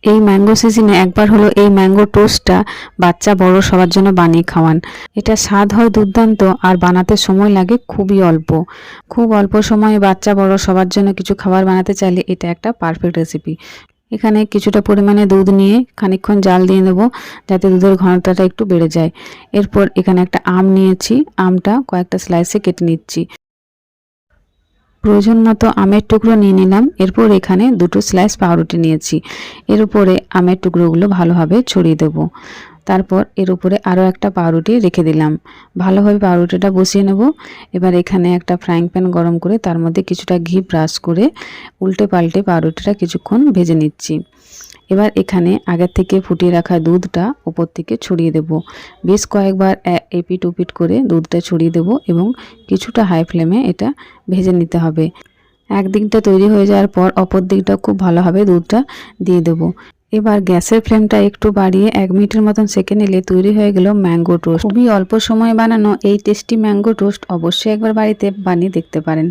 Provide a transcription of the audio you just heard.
এই ম্যাঙ্গো সিজনে একবার হলো এই ম্যাঙ্গো টোস্টটা বাচ্চা বড় সবার জন্য বানিয়ে খাওয়ান। এটা স্বাদ হয় দুর্দান্ত আর বানাতে সময় লাগে খুবই অল্প। খুব অল্প সময়ে বাচ্চা বড় সবার জন্য কিছু খাবার বানাতে চাইলে এটা একটা পারফেক্ট রেসিপি। এখানে কিছুটা পরিমাণে দুধ নিয়ে খানিকক্ষণ জাল দিয়ে নেব, যাতে দুধের ঘনত্বটা একটু বেড়ে যায়। এরপর এখানে একটা আম নিয়েছি, আমটা কয়েকটা স্লাইসে কেটে নিচ্ছি। প্রয়োজন মতো আমের টুকরো নিয়ে নিলাম। এরপর এখানে দুটো স্লাইস পাউরুটি নিয়েছি। এর উপরে আমের টুকরোগুলো ভালোভাবে ছড়িয়ে দেব। তারপর এর উপরে আরও একটা পাউরুটি রেখে দিলাম। ভালোভাবে পাউরুটিটা বসিয়ে নেব। এবার এখানে একটা ফ্রাইং প্যান গরম করে তার মধ্যে কিছুটা ঘি ব্রাশ করে উল্টে পাল্টে পাউরুটিটা কিছুক্ষণ ভেজে নিচ্ছি। এবার এখানে আগের থেকে ফুটিয়ে রাখা দুধটা উপর থেকে ছড়িয়ে দেব। বেশ কয়েকবার এপিট ওপিট করে দুধটা ছড়িয়ে দেব এবং কিছুটা হাই ফ্লেমে এটা ভেজে নিতে হবে। একদিকটা তৈরি হয়ে যাওয়ার পর অপর দিকটা খুব ভালোভাবে দুধটা দিয়ে দেব। এবার গ্যাসের ফ্লেমটা একটু বাড়িয়ে 1 মিনিটের মতন সেঁকে নিলে তৈরি হয়ে গেল ম্যাঙ্গো টোস্ট। খুবই অল্প সময়ে বানানো এই টেস্টি ম্যাঙ্গো টোস্ট অবশ্যই একবার বাড়িতে বানিয়ে দেখতে পারেন।